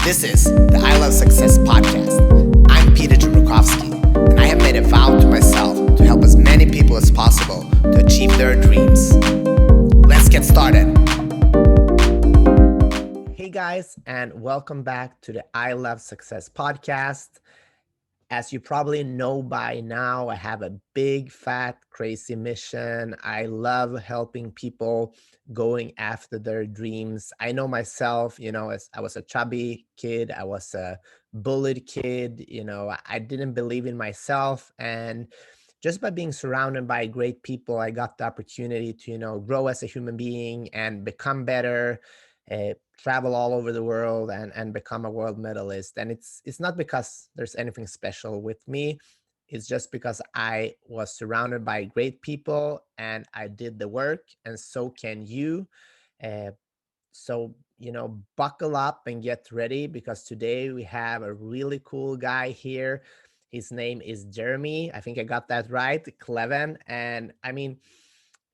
This is the I Love Success podcast. I'm Peter Jabrukowski, and I have made a vow to myself to help as many people as possible to achieve their dreams. Let's get started. Hey guys, and welcome back to the I Love Success podcast. As you probably know by now, I have a big, fat, crazy mission. I love helping people going after their dreams. I know myself, as I was a chubby kid, I was a bullied kid, I didn't believe in myself. And just by being surrounded by great people, I got the opportunity to, grow as a human being and become better, travel all over the world and become a world medalist. And it's not because there's anything special with me. It's just because I was surrounded by great people and I did the work, and so can you. Uh, so, buckle up and get ready, because today we have a really cool guy here. His name is Jereme. I think I got that right, Kleven. And I mean,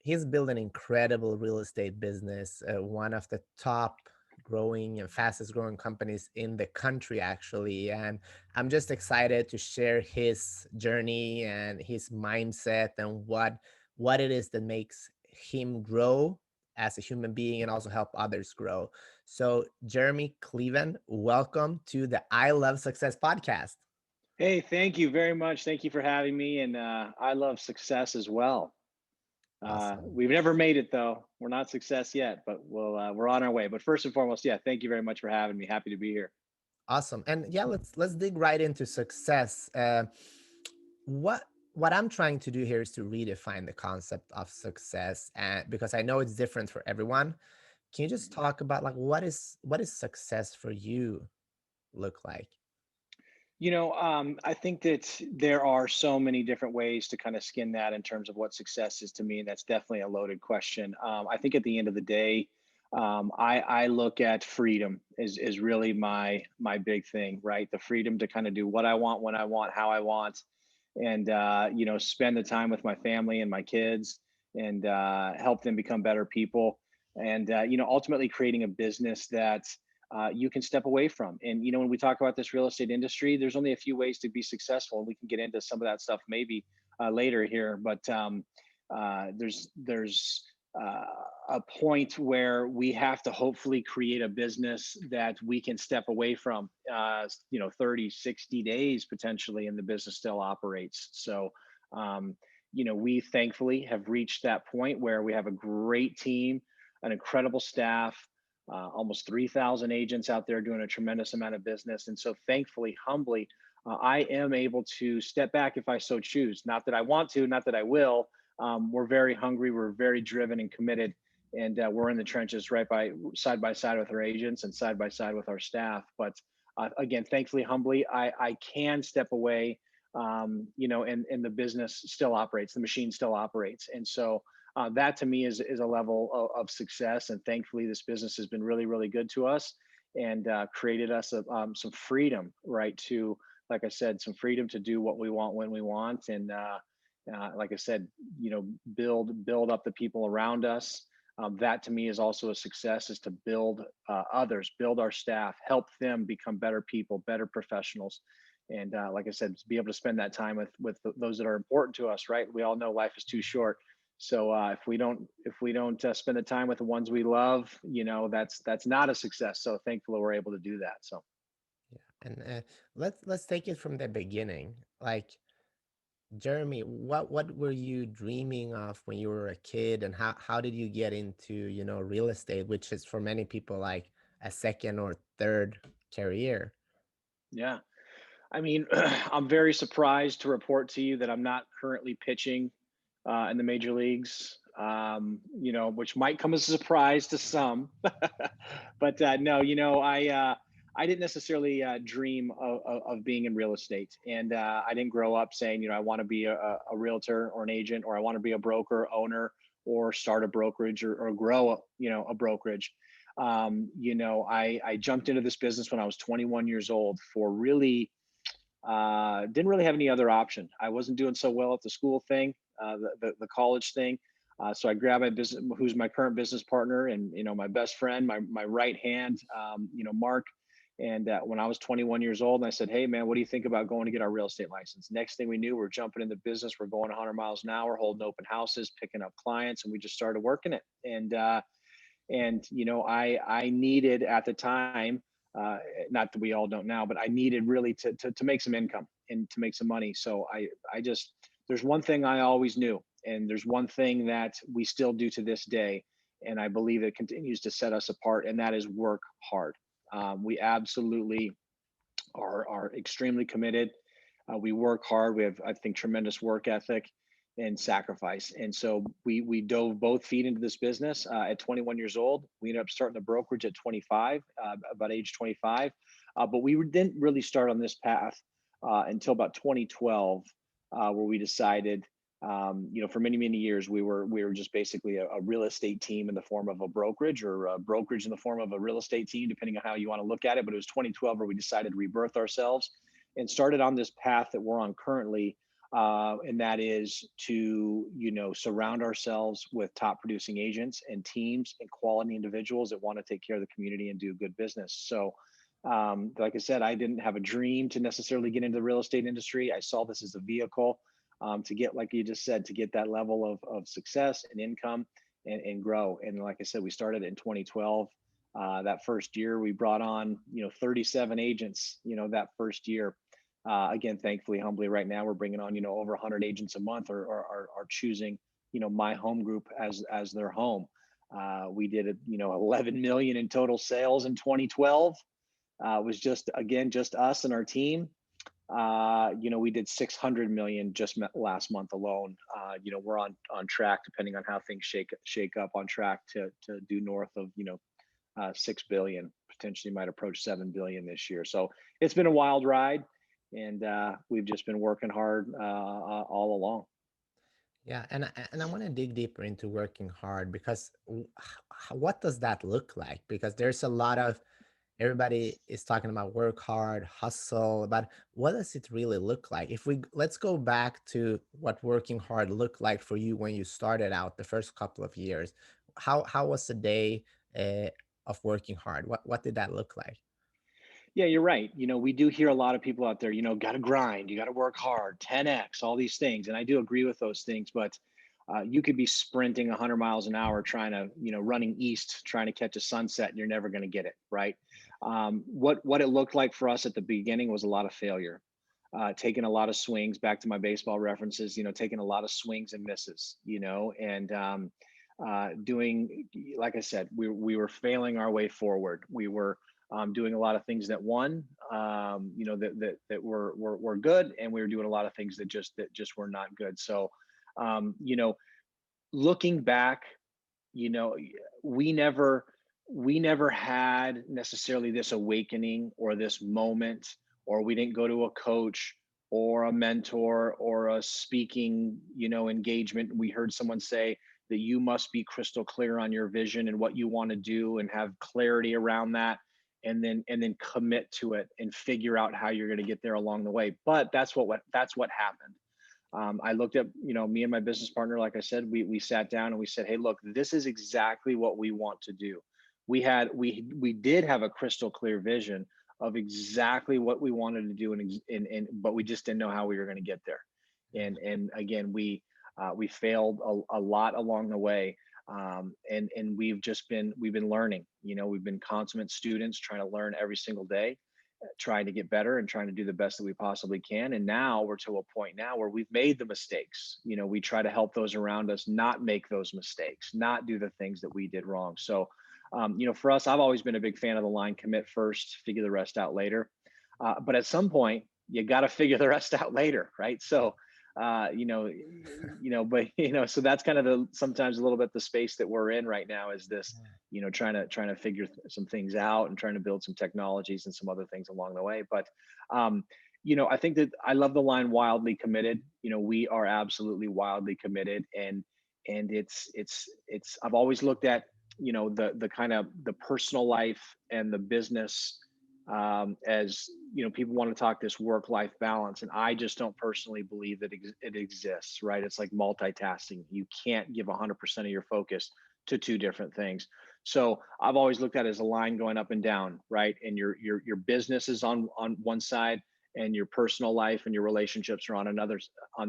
he's built an incredible real estate business, one of the top growing and fastest growing companies in the country, actually. And I'm just excited to share his journey and his mindset and what it is that makes him grow as a human being and also help others grow. So, Jereme Kleven, welcome to the I Love Success podcast. Hey, thank you very much. Thank you for having me. And I love success as well. Awesome. We've never made it though. We're not success yet, but we're on our way. But first and foremost, yeah, thank you very much for having me. Happy to be here. Awesome. And yeah, let's dig right into success. What what I'm trying to do here is to redefine the concept of success, and because I know it's different for everyone. Can you just talk about, like, what is success for you look like? I think that there are so many different ways to kind of skin that in terms of what success is to me. And that's definitely a loaded question. I think at the end of the day, I look at freedom is really my big thing, right? The freedom to kind of do what I want, when I want, how I want, and spend the time with my family and my kids, and help them become better people, and ultimately creating a business that you can step away from. And when we talk about this real estate industry, there's only a few ways to be successful, and we can get into some of that stuff maybe later here. But there's a point where we have to hopefully create a business that we can step away from 30, 60 days potentially, and the business still operates. So we thankfully have reached that point where we have a great team, an incredible staff, almost 3,000 agents out there doing a tremendous amount of business. And so thankfully, humbly, I am able to step back if I so choose. Not that I want to, not that I will. We're very hungry, we're very driven and committed, and we're in the trenches right by side with our agents and side by side with our staff. But again, thankfully, humbly, I can step away, and the business still operates, the machine still operates. And so that to me is a level of success. And thankfully, this business has been really, really good to us, and created us some freedom, right? To, like I said, some freedom to do what we want when we want. And like I said, build up the people around us. That to me is also a success, is to build others, build our staff, help them become better people, better professionals. And like I said, to be able to spend that time with those that are important to us, right? We all know life is too short. So if we don't spend the time with the ones we love, that's not a success. So thankfully we're able to do that. So Yeah. And let's take it from the beginning. Like, Jereme, what were you dreaming of when you were a kid, and how did you get into, real estate, which is for many people like a second or third career? yeah, I mean, I'm very surprised to report to you that I'm not currently pitching in the major leagues. Which might come as a surprise to some, but no, I didn't necessarily dream of being in real estate, and I didn't grow up saying, I want to be a realtor or an agent, or I want to be a broker owner, or start a brokerage, or grow a brokerage. I jumped into this business when I was 21 years old for really didn't really have any other option. I wasn't doing so well at the school thing, the college thing. So I grabbed my business, who's my current business partner, and my best friend, my right hand, Mark, And when I was 21 years old, and I said, "Hey, man, what do you think about going to get our real estate license?" Next thing we knew, we're jumping in the business. We're going 100 miles an hour, holding open houses, picking up clients, and we just started working it. And I needed at the time, not that we all don't now, but I needed really to make some income and to make some money. So I just there's one thing I always knew, and there's one thing that we still do to this day, and I believe it continues to set us apart, and that is work hard. We absolutely are extremely committed. We work hard. We have, I think, tremendous work ethic and sacrifice. And so we dove both feet into this business at 21 years old. We ended up starting the brokerage at 25, about age 25. But we didn't really start on this path until about 2012, where we decided, for many years we were just basically a real estate team in the form of a brokerage, or a brokerage in the form of a real estate team, depending on how you want to look at it. But it was 2012 where we decided to rebirth ourselves and started on this path that we're on currently, and that is to surround ourselves with top producing agents and teams and quality individuals that want to take care of the community and do good business. So like I said, I didn't have a dream to necessarily get into the real estate industry. I saw this as a vehicle to get, like you just said, to get that level of success and income and grow. And like I said, we started in 2012. That first year, we brought on 37 agents. That first year. Again, thankfully, humbly, right now we're bringing on over 100 agents a month, or are choosing my home group as their home. We did 11 million in total sales in 2012. It was just us and our team. We did 600 million just last month alone. We're on track, depending on how things shake up, on track to do north of 6 billion, potentially might approach 7 billion this year. So it's been a wild ride, and we've just been working hard all along. Yeah, and I want to dig deeper into working hard, because what does that look like? Because there's a lot of, everybody is talking about work hard, hustle, but what does it really look like? If we, let's go back to what working hard looked like for you when you started out the first couple of years. How was the day uh, of working hard? What did that look like? Yeah, you're right. We do hear a lot of people out there, got to grind, you got to work hard, 10x, all these things. And I do agree with those things, but you could be sprinting 100 miles an hour trying to, running east, trying to catch a sunset, and you're never going to get it, right? What it looked like for us at the beginning was a lot of failure, taking a lot of swings, back to my baseball references, taking a lot of swings and misses, and doing, like I said, we were failing our way forward. We were doing a lot of things that were good, and we were doing a lot of things that just were not good. So, um, you know, looking back, you know, we never we never had necessarily this awakening or this moment, or we didn't go to a coach or a mentor or a speaking, engagement. We heard someone say that you must be crystal clear on your vision and what you want to do, and have clarity around that, and then commit to it and figure out how you're going to get there along the way. But that's what happened. I looked at, me and my business partner, like I said, we sat down and we said, hey, look, this is exactly what we want to do. We did have a crystal clear vision of exactly what we wanted to do, and but we just didn't know how we were going to get there. And again, we failed a lot along the way. And we've been learning. We've been consummate students, trying to learn every single day, trying to get better and trying to do the best that we possibly can. And now we're to a point now where we've made the mistakes. We try to help those around us not make those mistakes, not do the things that we did wrong. So, for us, I've always been a big fan of the line: commit first, figure the rest out later. But at some point, you got to figure the rest out later, right? So, but so that's kind of sometimes a little bit the space that we're in right now, is this, trying to figure some things out and trying to build some technologies and some other things along the way. But I think that I love the line wildly committed. We are absolutely wildly committed, and it's I've always looked at the kind of the personal life and the business, as people want to talk this work-life balance, and I just don't personally believe that it exists, right? It's like multitasking. You can't give 100% of your focus to two different things. So I've always looked at it as a line going up and down, right? And your business is on one side, and your personal life and your relationships are on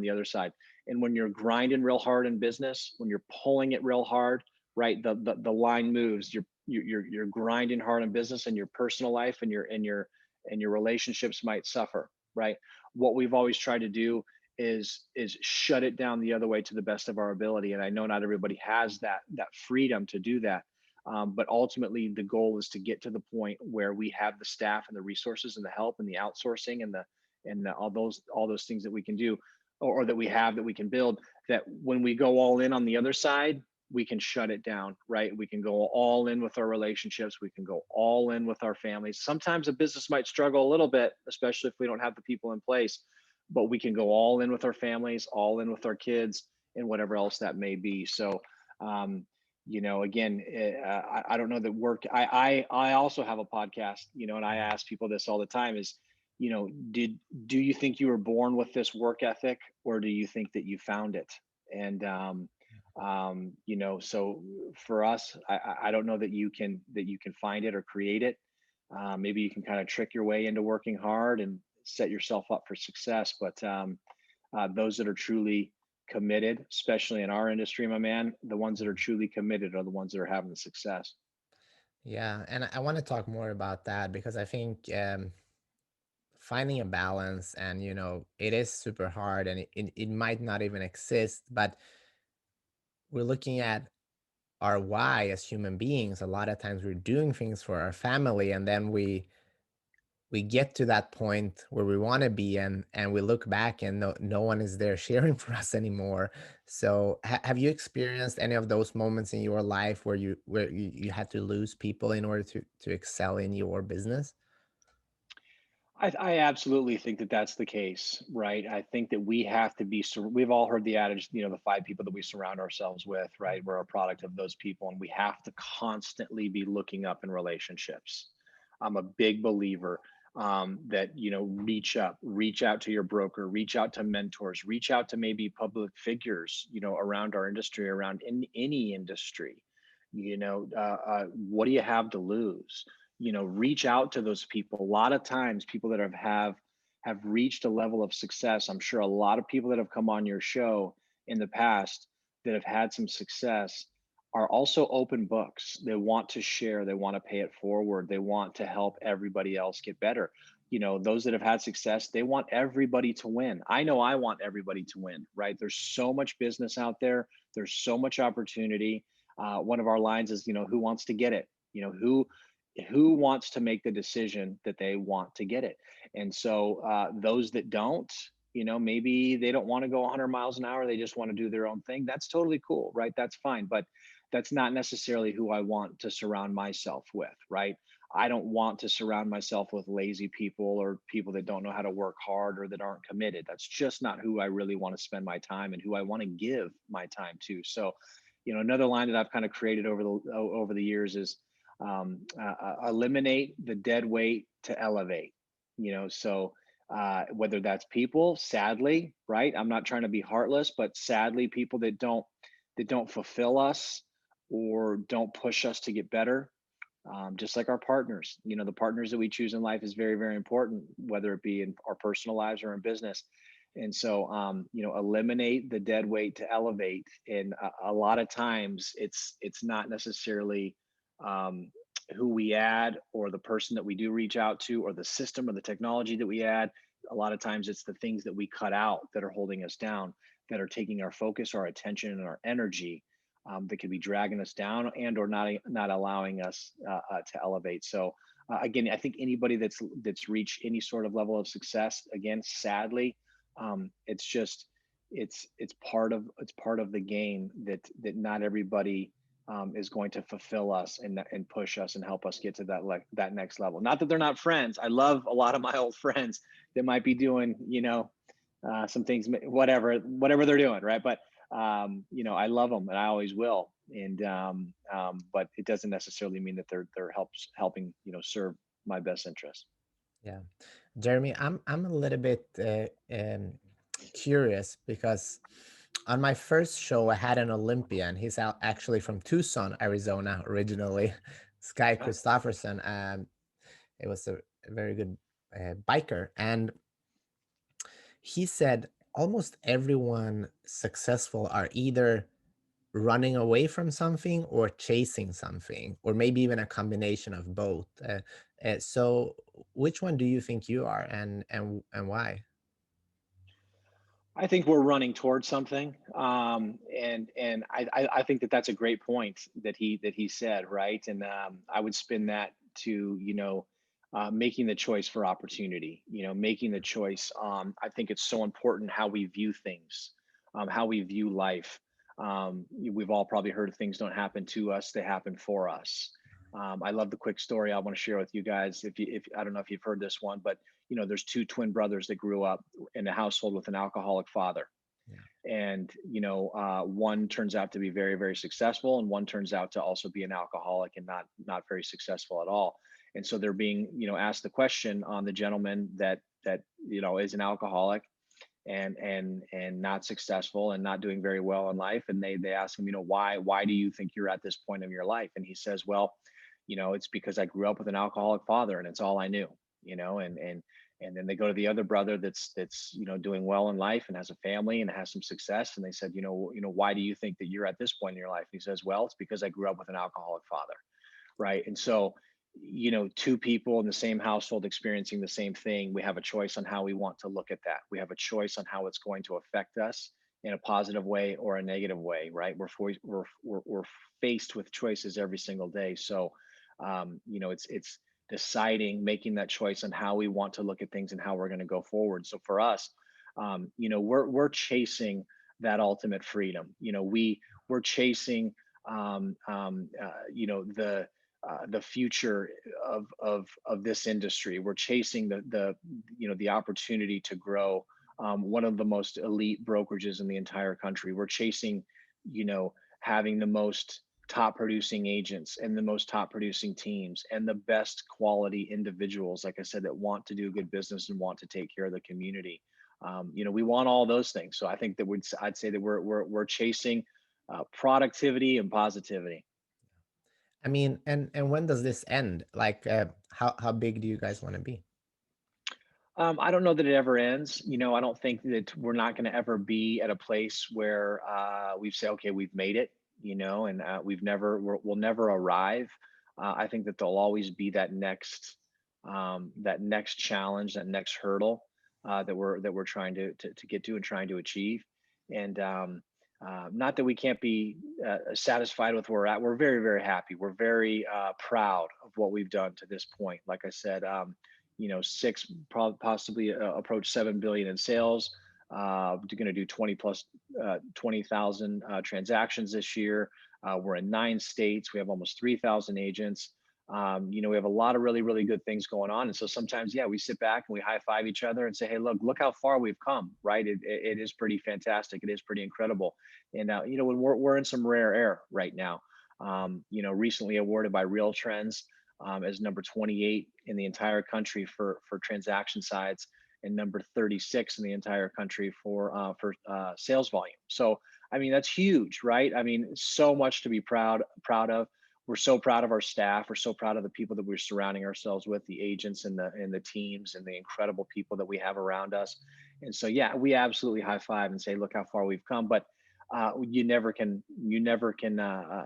the other side. And when you're grinding real hard in business, when you're pulling it real hard, right, the line moves. You're grinding hard in business, and your personal life and your relationships might suffer, right? What we've always tried to do is shut it down the other way to the best of our ability. And I know not everybody has that freedom to do that. But ultimately, the goal is to get to the point where we have the staff and the resources and the help and the outsourcing and all those things that we can do, or that we have that we can build. That when we go all in on the other side, we can shut it down, right? We can go all in with our relationships. We can go all in with our families. Sometimes a business might struggle a little bit, especially if we don't have the people in place, but we can go all in with our families, all in with our kids, and whatever else that may be. So, again, I don't know that work. I also have a podcast, and I ask people this all the time: is, do you think you were born with this work ethic, or do you think that you found it? And so for us, I don't know that you can find it or create it. Maybe you can kind of trick your way into working hard and set yourself up for success. But those that are truly committed, especially in our industry, my man, the ones that are truly committed are the ones that are having the success. Yeah, and I want to talk more about that because I think finding a balance, and it is super hard, and it might not even exist, but we're looking at our why as human beings. A lot of times we're doing things for our family, and then we get to that point where we want to be, and we look back and no one is there sharing for us anymore. So have you experienced any of those moments in your life where you had to lose people in order to excel in your business? I absolutely think that that's the case, right? I think that we have to be. We've all heard the adage, the 5 people that we surround ourselves with, right? We're a product of those people, and we have to constantly be looking up in relationships. I'm a big believer that reach out to your broker, reach out to mentors, reach out to maybe public figures, around our industry, around in any industry. What do you have to lose? Reach out to those people. A lot of times, people that have reached a level of success, I'm sure a lot of people that have come on your show in the past that have had some success are also open books. They want to share, they want to pay it forward, they want to help everybody else get better. Those that have had success, they want everybody to win. I know I want everybody to win, right? There's so much business out there, there's so much opportunity. One of our lines is, who wants to get it? Who wants to make the decision that they want to get it? And so those that don't, maybe they don't want to go 100 miles an hour, they just want to do their own thing. That's totally cool, right? That's fine. But that's not necessarily who I want to surround myself with, right? I don't want to surround myself with lazy people or people that don't know how to work hard or that aren't committed. That's just not who I really want to spend my time and who I want to give my time to. So, another line that I've kind of created over the years is eliminate the dead weight to elevate. So whether that's people, sadly, right? I'm not trying to be heartless, but sadly, people that don't fulfill us or don't push us to get better. Just like our partners, the partners that we choose in life is very, very important, whether it be in our personal lives or in business. And so, eliminate the dead weight to elevate. And a lot of times, it's not necessarily um, who we add or the person that we do reach out to or the system or the technology that we add. A lot of times, it's the things that we cut out that are holding us down, that are taking our focus, our attention, and our energy, that could be dragging us down and or not allowing us to elevate. So again, I think anybody that's reached any sort of level of success, again, sadly, it's just it's part of the game that not everybody is going to fulfill us and push us and help us get to that next level. Not that they're not friends. I love a lot of my old friends that might be doing some things, whatever they're doing, right? But I love them and I always will. And but it doesn't necessarily mean that they're helping serve my best interest. Yeah, Jeremy, I'm a little bit curious because On my first show, I had an Olympian. He's out actually from Tucson, Arizona, originally. Sky Ah, Christopherson. It was a very good biker, and he said almost everyone successful are either running away from something or chasing something, or maybe even a combination of both. So, which one do you think you are, and why? I think we're running towards something, and I think that that's a great point that he said, right? And I would spin that to making the choice for opportunity. Making the choice. I think it's so important how we view things, how we view life. We've all probably heard things don't happen to us; they happen for us. I love the quick story I want to share with you guys. If I don't know if you've heard this one, but there's two twin brothers that grew up in a household with an alcoholic father, Yeah. and one turns out to be very, very successful, and one turns out to also be an alcoholic and not very successful at all. And so they're being asked the question on the gentleman that is an alcoholic and not successful and not doing very well in life, and they ask him, why do you think you're at this point of your life? And he says, well, it's because I grew up with an alcoholic father and it's all I knew. And then they go to the other brother that's doing well in life and has a family and has some success, and they said, why do you think that you're at this point in your life? And he says, well, it's because I grew up with an alcoholic father, right? And so two people in the same household experiencing the same thing, we have a choice on how we want to look at that. We have a choice on how it's going to affect us in a positive way or a negative way, right? We're faced with choices every single day. So it's deciding, making that choice on how we want to look at things and how we're going to go forward. So for us, we're chasing that ultimate freedom. We're chasing the future of this industry. We're chasing the opportunity to grow one of the most elite brokerages in the entire country. We're chasing, having the most top producing agents and the most top producing teams and the best quality individuals, like I said, that want to do good business and want to take care of the community. We want all those things. So I think that I'd say that we're chasing productivity and positivity. I mean, and when does this end? Like, how big do you guys want to be? I don't know that it ever ends. I don't think that we're not going to ever be at a place where we've said, okay, we've made it, and we'll never arrive. I think that there'll always be that next challenge, that next hurdle that we're trying to get to and trying to achieve. And not that we can't be satisfied with where we're at. We're very, very happy. We're very proud of what we've done to this point. Like I said, six, possibly approach 7 billion in sales. We're going to do 20,000 transactions this year. We're in 9 states. We have almost 3,000 agents. We have a lot of really, really good things going on. And so sometimes, yeah, we sit back and we high five each other and say, hey, look how far we've come, right? It is pretty fantastic. It is pretty incredible. And, when we're in some rare air right now, recently awarded by Real Trends as number 28 in the entire country for transaction sides and number 36 in the entire country for sales volume. So, I mean, that's huge, right? I mean, so much to be proud of. We're so proud of our staff. We're so proud of the people that we're surrounding ourselves with, the agents and the teams and the incredible people that we have around us. And so, yeah, we absolutely high five and say, look how far we've come. But you never can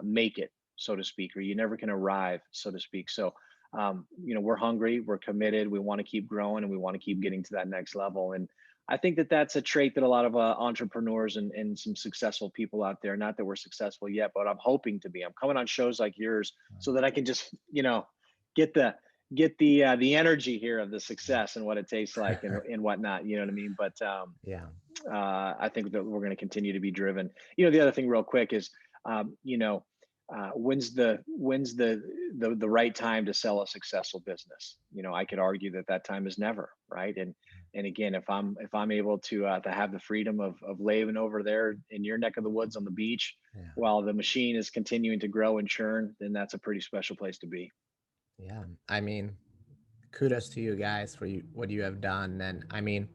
make it, so to speak, or you never can arrive, so to speak. So, we're hungry, we're committed, we want to keep growing, and we want to keep getting to that next level. And I think that that's a trait that a lot of entrepreneurs and some successful people out there, not that we're successful yet, but I'm hoping to be. I'm coming on shows like yours so that I can just, get the energy here of the success and what it tastes like and whatnot. You know what I mean? But Yeah. I think that we're going to continue to be driven. The other thing, real quick, is when's the right time to sell a successful business? I could argue that time is never, right. And again, if I'm able to have the freedom of living over there in your neck of the woods on the beach Yeah. while the machine is continuing to grow and churn, then that's a pretty special place to be. Yeah. I mean, kudos to you guys for what you have done. And I mean,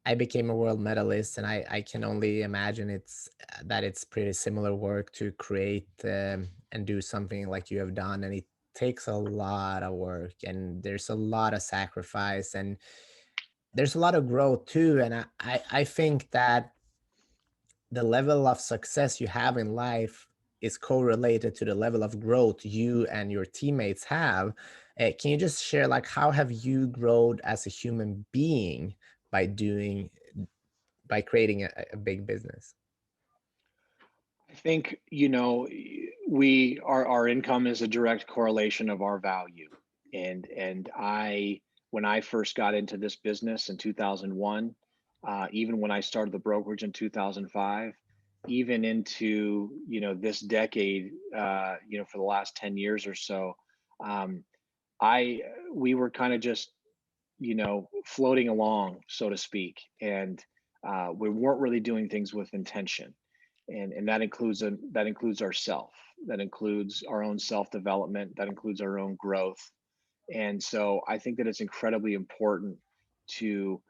I became a world medalist, and I can only imagine it's that it's pretty similar work to create and do something like you have done, and it takes a lot of work, and there's a lot of sacrifice, and there's a lot of growth too. And I think that the level of success you have in life is correlated to the level of growth you and your teammates have. Can you just share, like, how have you grown as a human being by doing by creating a big business? I think, you know, we our income is a direct correlation of our value. And I when I first got into this business in 2001, even when I started the brokerage in 2005, even into, you know, this decade, you know, for the last 10 years or so, um, I we were kind of just, you know, floating along, so to speak, and we weren't really doing things with intention, and that includes ourself, that includes our own self development, that includes our own growth. And so I think that it's incredibly important to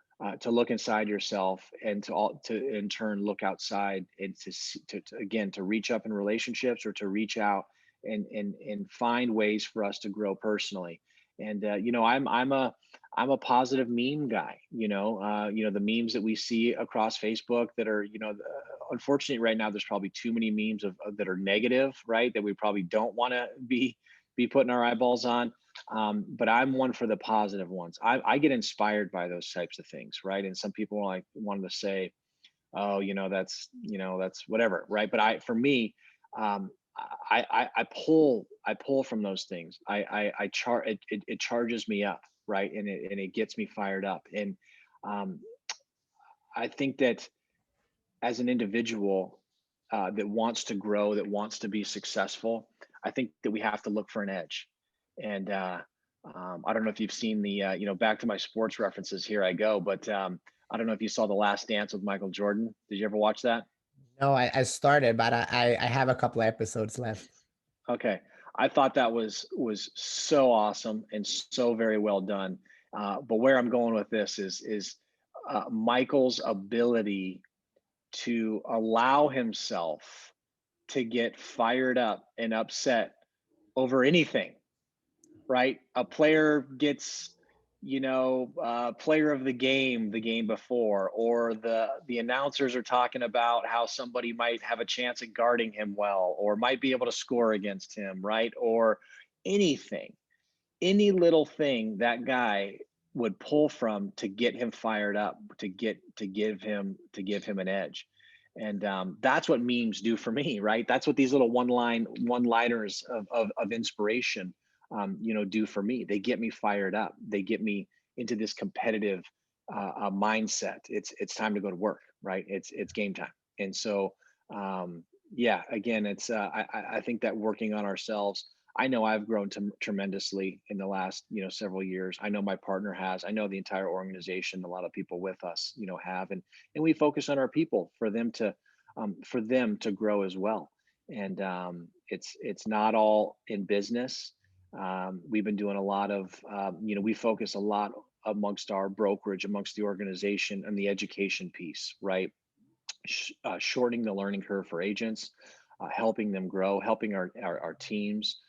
look inside yourself, and to in turn look outside, and to again to reach up in relationships, or to reach out and find ways for us to grow personally. And you know, I'm a positive meme guy. You know, the memes that we see across Facebook that are, you know, unfortunately right now there's probably too many memes that are negative, right? That we probably don't want to be putting our eyeballs on. But I'm one for the positive ones. I get inspired by those types of things, right? And some people like wanted to say, oh, you know, that's whatever, right? But for me, um, I pull from those things. It charges me up, right? And it gets me fired up. And um, I think that as an individual that wants to grow, that wants to be successful, I think that we have to look for an edge. And I don't know if you've seen you know, back to my sports references, here I go, but I don't know if you saw The Last Dance with Michael Jordan. Did you ever watch that? No, I started, but I have a couple of episodes left. Okay, I thought that was so awesome and so very well done. But where I'm going with this is Michael's ability to allow himself to get fired up and upset over anything, right? A player gets, you know, player of the game before, or the announcers are talking about how somebody might have a chance at guarding him well, or might be able to score against him, right? Or anything, any little thing that guy would pull from to get him fired up, to give him an edge. And that's what memes do for me, right? That's what these little one liners of inspiration, you know, do for me. They get me fired up, they get me into this competitive mindset. It's time to go to work, right? It's game time. And so yeah, again, it's I think that working on ourselves, I know I've grown tremendously in the last, you know, several years. I know my partner has. I know the entire organization, a lot of people with us, you know, have, and we focus on our people for them to grow as well. And it's not all in business. We've been doing a lot of, you know, we focus a lot amongst our brokerage, amongst the organization, and the education piece, right? Shortening the learning curve for agents, helping them grow, helping our teams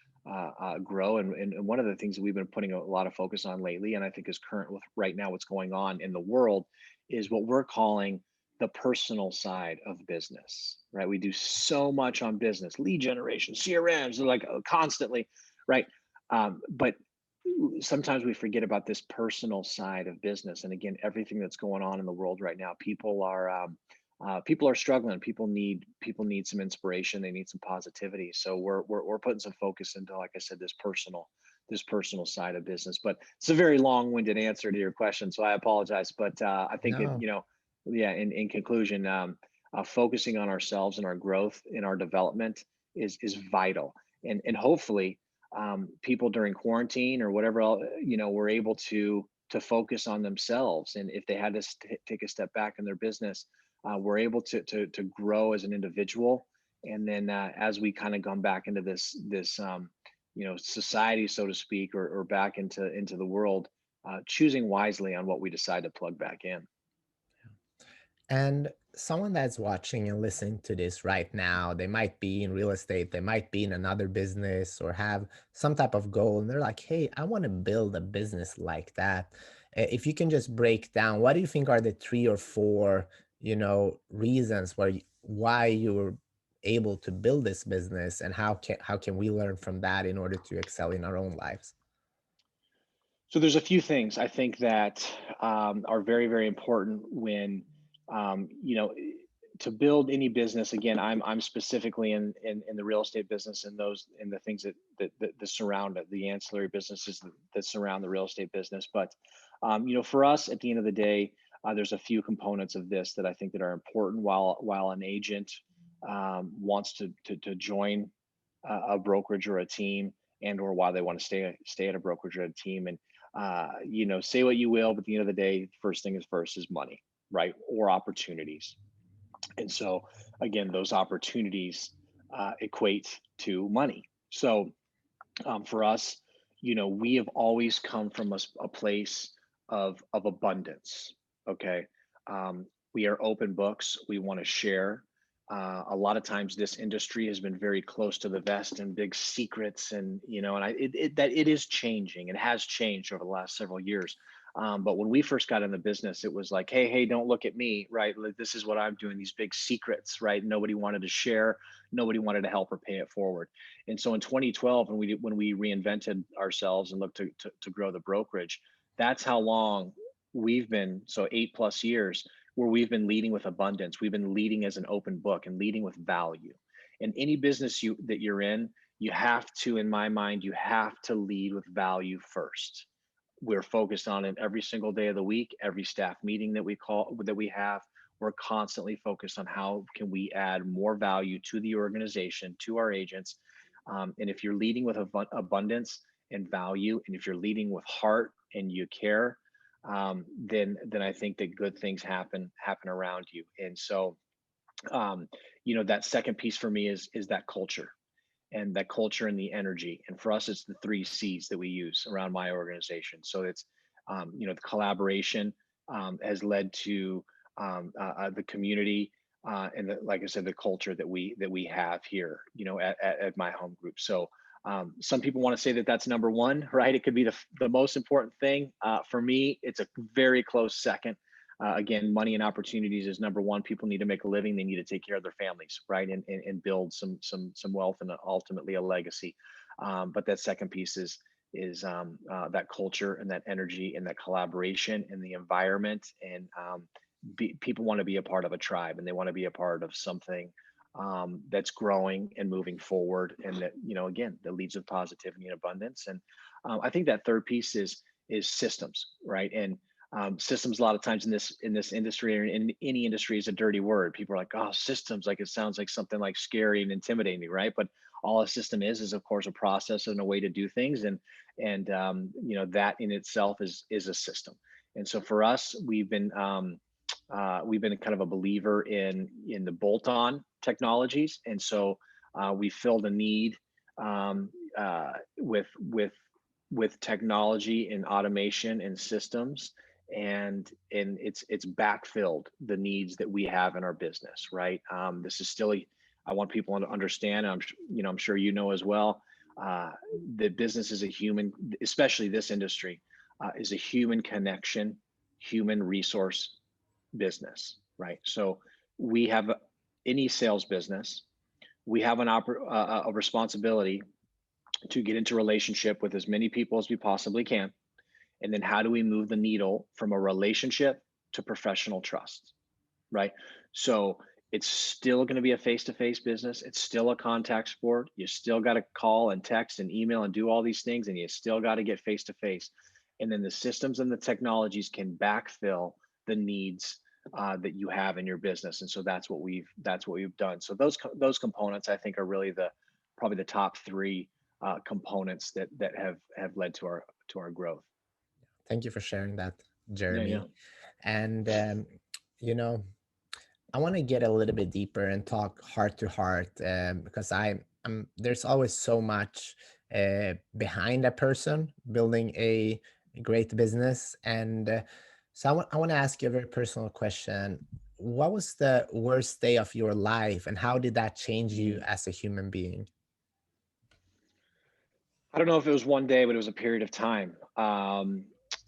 grow. And one of the things that we've been putting a lot of focus on lately, and I think is current with right now what's going on in the world, is what we're calling the personal side of business, right? We do so much on business, lead generation, CRMs, like constantly, right? But sometimes we forget about this personal side of business. And again, everything that's going on in the world right now, people are struggling. People need some inspiration. They need some positivity. So we're putting some focus into, like I said, this personal side of business. But it's a very long-winded answer to your question, so I apologize. But I think it, No, you know, yeah. In conclusion, focusing on ourselves and our growth and our development is vital. And hopefully, people during quarantine or whatever else, you know, were able to focus on themselves. And if they had to take a step back in their business, we're able to grow as an individual. And then as we kind of gone back into this you know, society, so to speak, or back into the world, choosing wisely on what we decide to plug back in. And someone that's watching and listening to this right now, they might be in real estate, they might be in another business or have some type of goal. And they're like, hey, I want to build a business like that. If you can just break down, what do you think are the three or four, reasons why you were able to build this business, and how can we learn from that in order to excel in our own lives? So there's a few things I think that are very, very important when you know to build any business. Again, I'm specifically in the real estate business and those and the things that surround it, the ancillary businesses that surround the real estate business. But for us, at the end of the day, there's a few components of this that I think that are important. While an agent wants to join a brokerage or a team, and or why they want to stay at a brokerage or a team, and say what you will, but at the end of the day, first thing is first is money, right? Or opportunities. And so again, those opportunities equate to money. So for us, we have always come from a place of abundance. Okay. We are open books. We want to share. A lot of times, this industry has been very close to the vest and big secrets, and and it is changing. It has changed over the last several years. But when we first got in the business, it was like, hey, don't look at me, right? Like, this is what I'm doing. These big secrets, right? Nobody wanted to share. Nobody wanted to help or pay it forward. And so in 2012, when we reinvented ourselves and looked to grow the brokerage, that's how long we've been. So 8+ years where we've been leading with abundance. We've been leading as an open book and leading with value. In any business that you're in, you have to, in my mind, you have to lead with value first. We're focused on it every single day of the week, every staff meeting that we have. We're constantly focused on how can we add more value to the organization, to our agents. And if you're leading with abundance and value, and if you're leading with heart and you care, then I think that good things happen around you. And so that second piece for me is that culture, and that culture and the energy. And for us, it's the 3 C's that we use around my organization. So it's, the collaboration has led to the community, and like I said, the culture that we have here, at my home group. So some people want to say that that's number one, right? It could be the most important thing. For me, it's a very close second. Again, money and opportunities is number one. People need to make a living. They need to take care of their families, right, and build some wealth and ultimately a legacy. But that second piece is that culture and that energy and that collaboration and the environment. And people want to be a part of a tribe, and they want to be a part of something that's growing and moving forward, and that again, that leads with positivity and abundance. And I think that third piece is systems, right? And systems, a lot of times in this industry, or in any industry, is a dirty word. People are like, oh, systems, like it sounds like something like scary and intimidating, right? But all a system is of course a process and a way to do things. And that in itself is a system. And so for us, we've been kind of a believer in the bolt-on technologies. And so we filled a need with technology and automation and systems, and it's backfilled the needs that we have in our business, right? This is still I want people to understand. I'm sure as well. The business is a human, especially this industry, is a human connection, human resource business, right? So we have any sales business, we have a responsibility to get into relationship with as many people as we possibly can. And then how do we move the needle from a relationship to professional trust, right? So it's still going to be a face-to-face business. It's still a contact sport. You still got to call and text and email and do all these things, and you still got to get face-to-face. And then the systems and the technologies can backfill the needs that you have in your business. And so that's what we've done. So those components, I think, are really probably the top three components that have led to our growth. Thank you for sharing that, Yeah, yeah. Jeremy. And you know, I want to get a little bit deeper and talk heart to heart, because there's always so much behind a person building a great business. And so I want to ask you a very personal question. what was the worst day of your life, and how did that change you Mm. as a human being? I don't know if it was one day, but it was a period of time.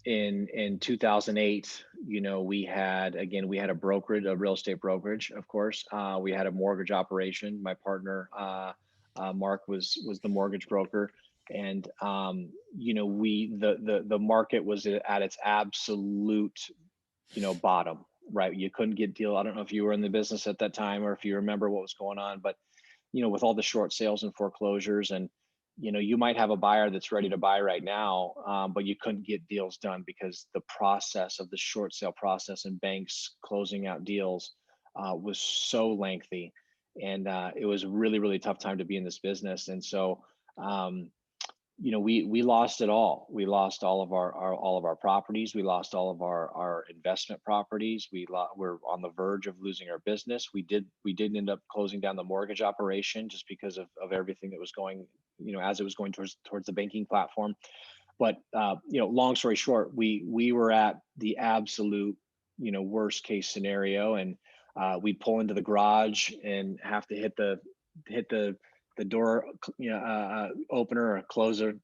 In 2008, we had a brokerage, a real estate brokerage, of course. We had a mortgage operation. My partner, Mark, was the mortgage broker, and the market was at its absolute bottom. Right, you couldn't get deal. I don't know if you were in the business at that time or if you remember what was going on, but with all the short sales and foreclosures, and you might have a buyer that's ready to buy right now, but you couldn't get deals done because the process of the short sale process and banks closing out deals was so lengthy, and it was really really tough time to be in this business. And so um, we lost it all. We lost all of all of our properties. We lost all of our investment properties. We're on the verge of losing our business. We did end up closing down the mortgage operation just because of everything that was going, as it was going towards the banking platform. But long story short, we were at the absolute worst case scenario, and we pull into the garage and have to hit the door, opener or closer,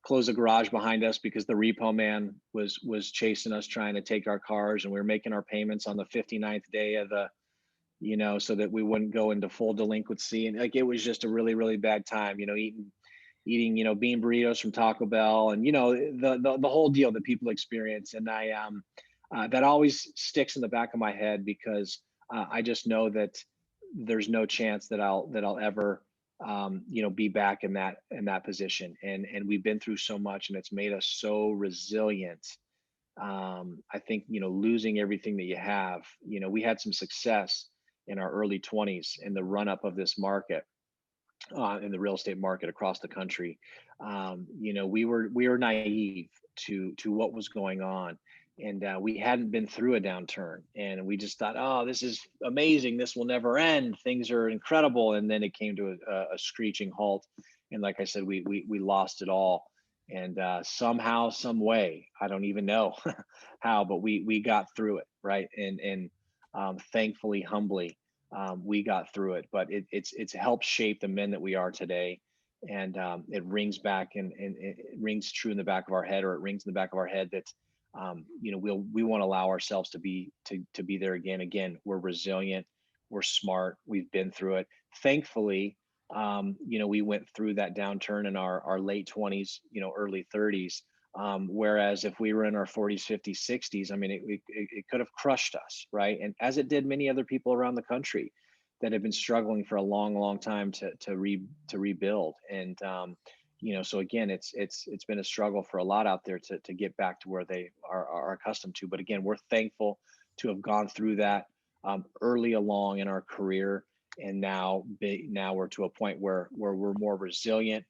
close the garage behind us because the repo man was chasing us, trying to take our cars, and we were making our payments on the 59th day of the, so that we wouldn't go into full delinquency. And like, it was just a really really bad time, eating bean burritos from Taco Bell, and the whole deal that people experience. And that always sticks in the back of my head because I just know that there's no chance that I'll ever be back in that position. And we've been through so much, and it's made us so resilient. I think losing everything that you have. We had some success in our early 20s in the run up of this market, in the real estate market across the country. We were naive to what was going on, and we hadn't been through a downturn, and we just thought, oh, this is amazing, this will never end, things are incredible. And then it came to a screeching halt, and like I said, we lost it all. And somehow, some way, I don't even know how, but we got through it, right? And thankfully, humbly, we got through it. But it's helped shape the men that we are today. And it rings back, and it rings true in the back of our head, or it rings in the back of our head that we won't allow ourselves to be there again. Again, we're resilient, we're smart, we've been through it. Thankfully, we went through that downturn in our late 20s, early 30s. Whereas if we were in our 40s, 50s, 60s, I mean, it could have crushed us, right? And as it did many other people around the country that have been struggling for a long, long time to rebuild. And so again, it's been a struggle for a lot out there to get back to where they are accustomed to. But again, we're thankful to have gone through that early along in our career, and now we're to a point where we're more resilient,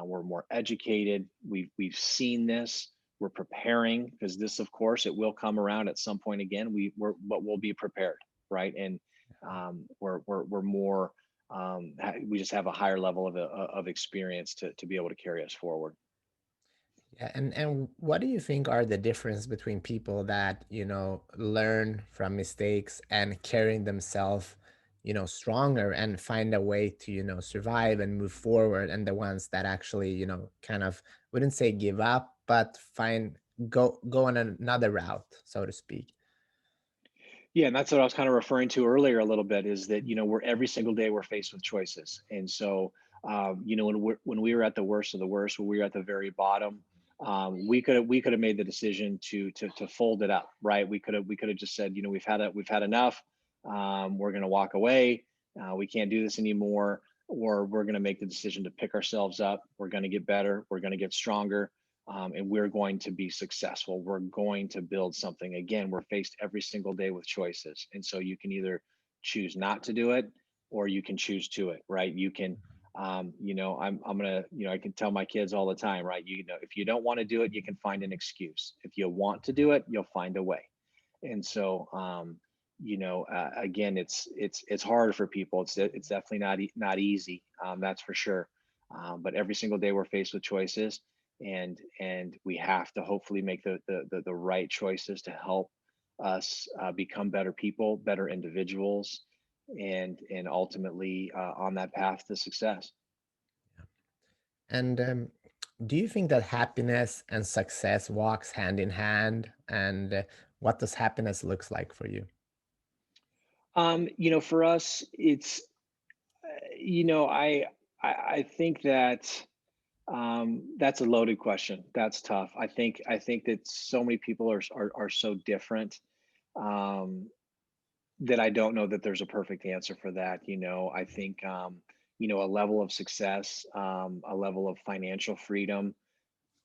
we're more educated, we've seen this, we're preparing, because this, of course, it will come around at some point again. But we'll be prepared, right? And we're more, we just have a higher level of experience to be able to carry us forward. Yeah, and what do you think are the difference between people that, learn from mistakes and carrying themselves, stronger and find a way to, survive and move forward, and the ones that actually, kind of wouldn't say give up, but go on another route, so to speak? Yeah, and that's what I was kind of referring to earlier a little bit, is that we're every single day we're faced with choices. And so when we were at the worst of the worst, when we were at the very bottom, we could have made the decision to fold it up, right? We could have just said, we've had enough. We're going to walk away. We can't do this anymore. Or we're going to make the decision to pick ourselves up. We're going to get better. We're going to get stronger, and we're going to be successful. We're going to build something. Again, we're faced every single day with choices. And so you can either choose not to do it, or you can choose to it, right? You can, I'm going to, I can tell my kids all the time, right? If you don't want to do it, you can find an excuse. If you want to do it, you'll find a way. And so, again, it's hard for people. It's definitely not easy. That's for sure. But every single day we're faced with choices, and we have to hopefully make the right choices to help us become better people, better individuals, and ultimately on that path to success. And do you think that happiness and success walks hand in hand? And what does happiness looks like for you? For us, it's you know, I think that that's a loaded question. That's tough. I think that so many people are so different, um, that I don't know that there's a perfect answer for that. I think a level of success, a level of financial freedom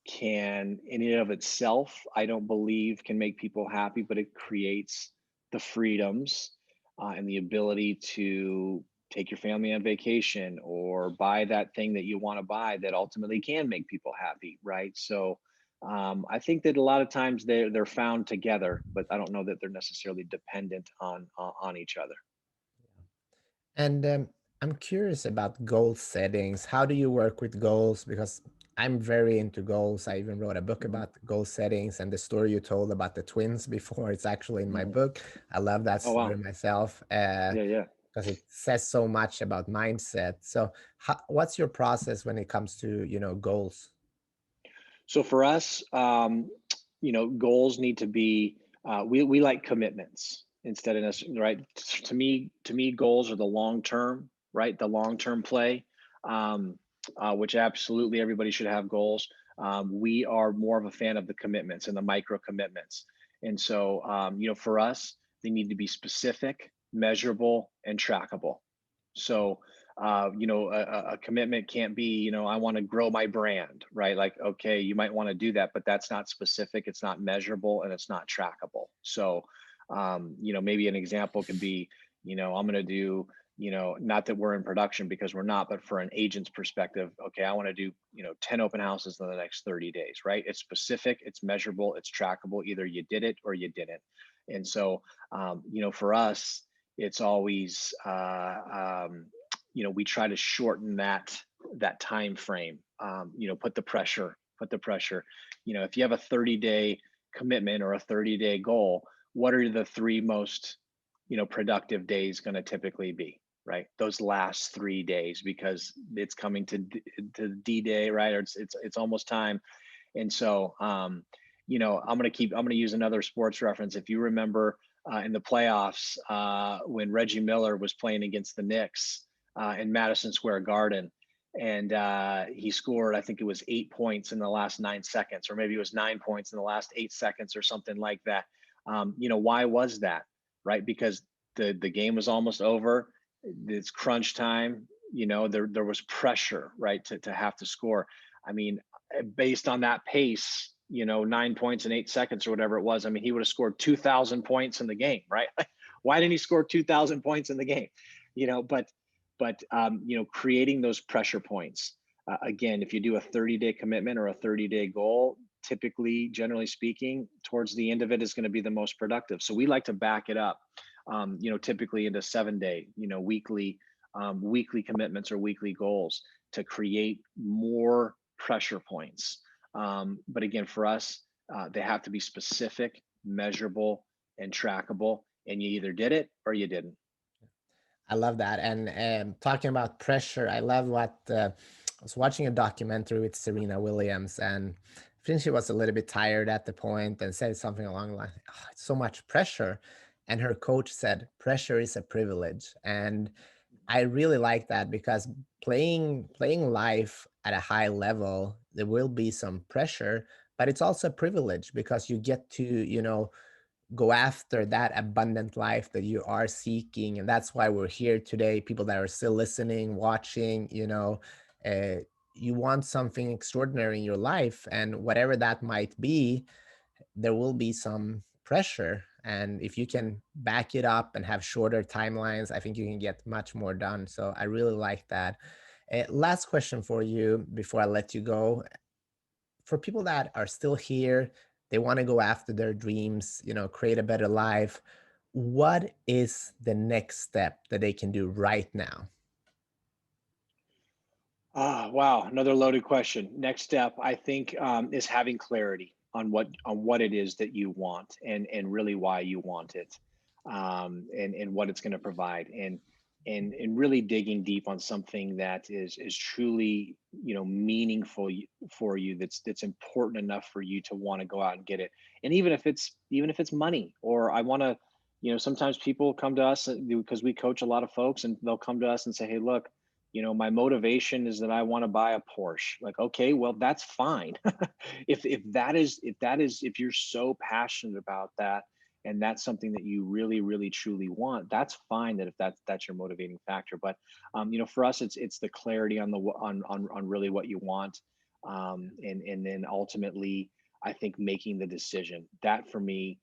can, in and of itself, I don't believe can make people happy, but it creates the freedoms and the ability to take your family on vacation or buy that thing that you want to buy that ultimately can make people happy, right? So I think that a lot of times they're found together, but I don't know that they're necessarily dependent on each other. And I'm curious about goal settings. How do you work with goals? Because I'm very into goals. I even wrote a book Hmm. about goal settings, and the story you told about the twins before, it's actually in my Hmm. book. I love that Oh story wow, myself yeah, yeah. because it says so much about mindset. So, what's your process when it comes to, goals? So for us, goals need to be, we like commitments instead of necessarily, right. To me, goals are the long term, right? The long term play, um, which absolutely everybody should have goals. We are more of a fan of the commitments and the micro commitments, and so for us, they need to be specific, measurable, and trackable. So, a commitment can't be, I want to grow my brand, right? Like, okay, you might want to do that, but that's not specific, it's not measurable, and it's not trackable. So, maybe an example could be, I'm going to do, not that we're in production because we're not, but for an agent's perspective, okay, I want to do, 10 open houses in the next 30 days, right? It's specific, it's measurable, it's trackable. Either you did it or you didn't. And so, for us, it's always we try to shorten that time frame. Put the pressure. If you have a 30-day commitment or a 30-day goal, what are the three most productive days going to typically be, right? Those last 3 days, because it's coming to D-Day, right? Or it's almost time. And so, I'm going to use another sports reference. If you remember in the playoffs when Reggie Miller was playing against the Knicks in Madison Square Garden, and he scored, I think it was 8 points in the last 9 seconds, or maybe it was 9 points in the last 8 seconds, or something like that. Why was that? Right? Because the game was almost over. It's crunch time. There was pressure, right, to have to score. I mean, based on that pace, 9 points in 8 seconds or whatever it was. I mean, he would have scored 2,000 points in the game, right? Why didn't he score 2,000 points in the game? But creating those pressure points. Again, if you do a 30-day commitment or a 30-day goal, typically, generally speaking, towards the end of it is going to be the most productive. So we like to back it up, typically into 7-day, weekly commitments or weekly goals to create more pressure points. But again, for us, they have to be specific, measurable, and trackable. And you either did it or you didn't. I love that. And talking about pressure, I love what I was watching a documentary with Serena Williams, and I think she was a little bit tired at the point and said something along the line, "Oh, it's so much pressure." And her coach said, "Pressure is a privilege." And I really like that because playing life at a high level, there will be some pressure, but it's also a privilege because you get to, go after that abundant life that you are seeking. And that's why we're here today. People that are still listening, watching, uh, you want something extraordinary in your life. And whatever that might be, there will be some pressure. And if you can back it up and have shorter timelines, I think you can get much more done. So I really like that. Last question for you before I let you go. For people that are still here, they want to go after their dreams, create a better life. What is the next step that they can do right now? Wow, another loaded question. Next step, I think, is having clarity. what it is that you want, and really why you want it, and what it's going to provide, and really digging deep on something that is truly, meaningful for you, that's important enough for you to want to go out and get it. And even if it's money, or I want to, sometimes people come to us, because we coach a lot of folks, and they'll come to us and say, hey, look, my motivation is that I want to buy a Porsche. Like, okay, well, that's fine. If you're so passionate about that, and that's something that you really, really, truly want, that's fine. That if that's your motivating factor. But for us, it's the clarity on really what you want, and then ultimately, I think making the decision, that for me,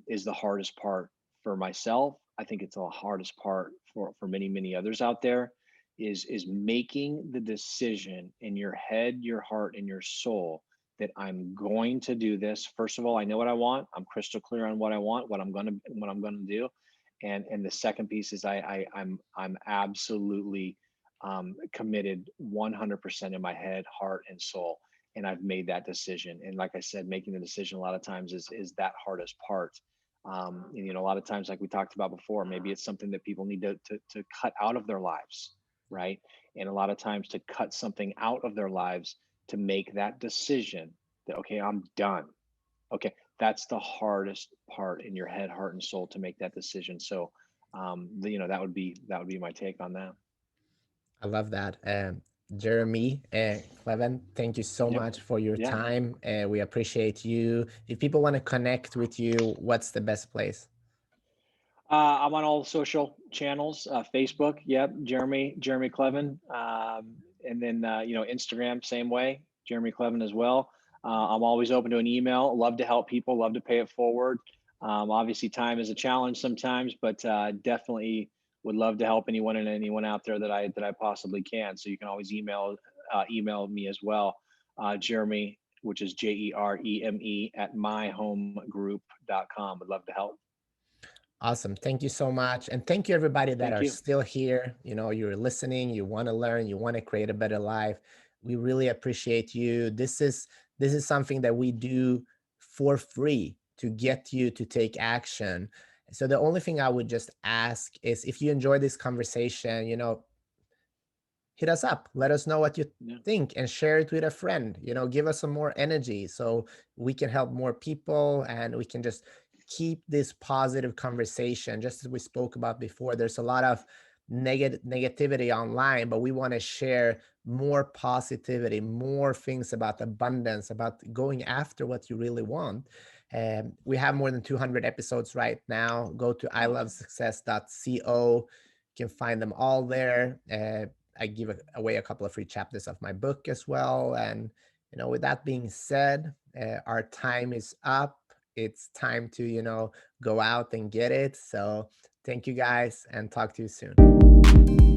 is the hardest part for myself. I think it's the hardest part for many, many others out there, is making the decision in your head, your heart, and your soul, that I'm going to do this. First of all, I know what I want. I'm crystal clear on what I want, what I'm gonna do. And the second piece is, I'm absolutely, committed 100% in my head, heart, and soul. And I've made that decision. And like I said, making the decision a lot of times is that hardest part. And a lot of times, like we talked about before, maybe it's something that people need to cut out of their lives, right? And a lot of times, to cut something out of their lives, to make that decision, that, okay, I'm done. Okay, that's the hardest part in your head, heart, and soul, to make that decision. So, that would be my take on that. I love that. Jereme Kleven, thank you so Yep. much for your Yeah. time. We appreciate you. If people want to connect with you, what's the best place? I'm on all social channels. Facebook, yep, Jereme Kleven, and then Instagram, same way, Jereme Kleven as well. I'm always open to an email. Love to help people. Love to pay it forward. Obviously, time is a challenge sometimes, but definitely would love to help anyone out there that I possibly can. So you can always email me as well, Jereme, which is Jereme at myhomegroup.com. Would love to help. Awesome. Thank you so much. And thank you everybody that Thank are you. still here. You're listening, you want to learn, you want to create a better life. We really appreciate you. This is something that we do for free to get you to take action. So the only thing I would just ask is, if you enjoy this conversation, hit us up. Let us know what you Yeah. think and share it with a friend. Give us some more energy so we can help more people, and we can just keep this positive conversation. Just as we spoke about before, there's a lot of negativity online, but we want to share more positivity, more things about abundance, about going after what you really want. We have more than 200 episodes right now. Go to Awesome. ilovesuccess.co. You can find them all there. I give away a couple of free chapters of my book as well. And, with that being said, our time is up. It's time to, go out and get it. So thank you guys, and talk to you soon.